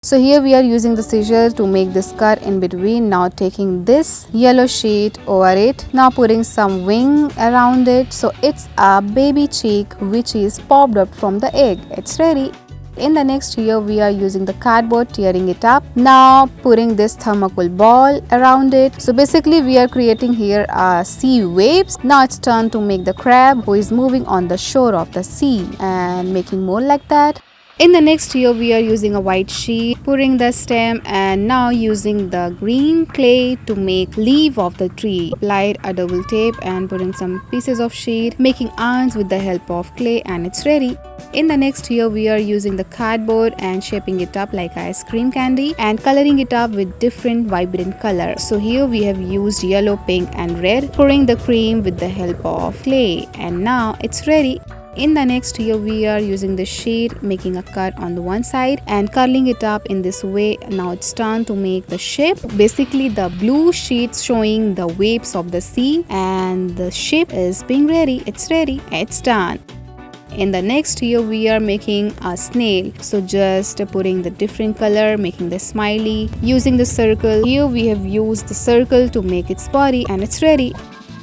So here we are using the scissors to make this cut in between. Now taking this yellow sheet over it, now putting some wing around it. So it's a baby chick which is popped up from the egg. It's ready. In the next here we are using the cardboard, tearing it up. Now putting this thermocol ball around it. So basically we are creating here sea waves. Now it's turn to make the crab who is moving on the shore of the sea and making more like that. In the next here we are using a white sheet, putting the stem, and now using the green clay to make leaf of the tree. Applied a double tape and putting some pieces of sheet, making arms with the help of clay, and it's ready. In the next here we are using the cardboard and shaping it up like ice cream candy and coloring it up with different vibrant colors. So here we have used yellow, pink and red, pouring the cream with the help of clay, and now it's ready. In the next here we are using the sheet, making a cut on the one side and curling it up in this way. Now it's time to make the shape. Basically the blue sheet showing the waves of the sea, and the shape is being ready. It's ready. It's done. In the next here we are making a snail. So just putting the different color, making the smiley, using the circle. Here we have used the circle to make its body, and it's ready.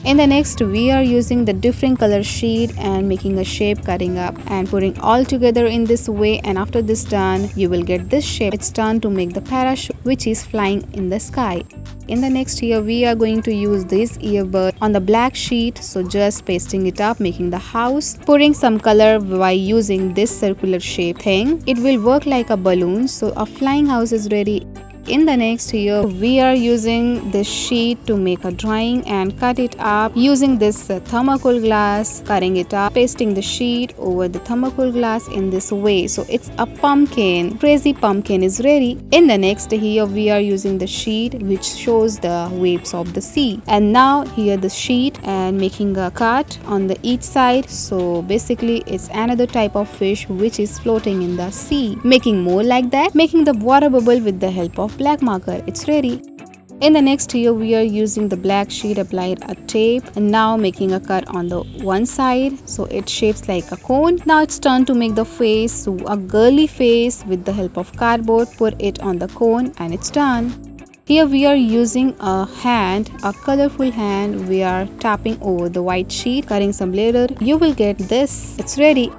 In the next we are using the different color sheet and making a shape, cutting up and putting all together in this way, and after this done you will get this shape. It's done to make the parachute which is flying in the sky. In the next here we are going to use this earbud on the black sheet. So just pasting it up, making the house, pouring some color by using this circular shape thing. It will work like a balloon. So a flying house is ready. In the next here we are using this sheet to make a drawing and cut it up using this thermocol glass, cutting it up, pasting the sheet over the thermocol glass in this way. So it's a pumpkin. Crazy pumpkin is ready. In the next here we are using the sheet which shows the waves of the sea, and now here the sheet and making a cut on the each side. So basically it's another type of fish which is floating in the sea, making more like that, making the water bubble with the help of black marker. It's ready. In the next here we are using the black sheet, applied a tape, and now making a cut on the one side so it shapes like a cone. Now it's turn to make the face, so a girly face with the help of cardboard, put it on the cone, and it's done. Here we are using a hand, a colorful hand. We are tapping over the white sheet, cutting some later. You will get this. It's ready.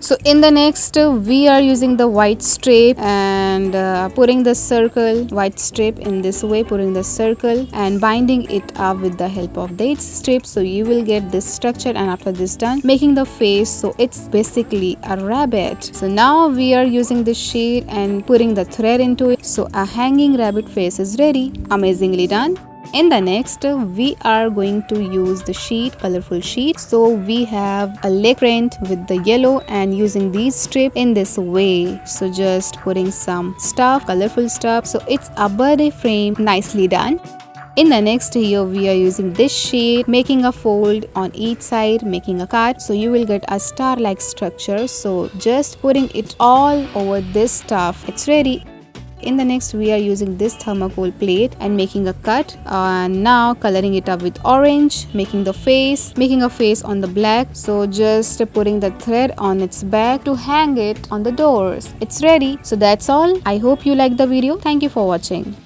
So in the next we are using the white strip and putting the circle, white strip in this way, putting the circle and binding it up with the help of the strip. So you will get this structure, and after this done, making the face. So it's basically a rabbit. So now we are using the sheet and putting the thread into it. So a hanging rabbit face is ready. Amazingly done. In the next we are going to use the sheet, colorful sheet. So we have a leg print with the yellow and using these strip in this way. So just putting some stuff, colorful stuff. So it's a birthday frame. Nicely done. In the next here we are using this sheet, making a fold on each side, making a cut. So you will get a star like structure. So just putting it all over this stuff. It's ready. In the next we are using this thermocol plate and making a cut, and now coloring it up with orange, making a face on the black. So just putting the thread on its back to hang it on the doors. It's ready. So that's all. I hope you like the video. Thank you for watching.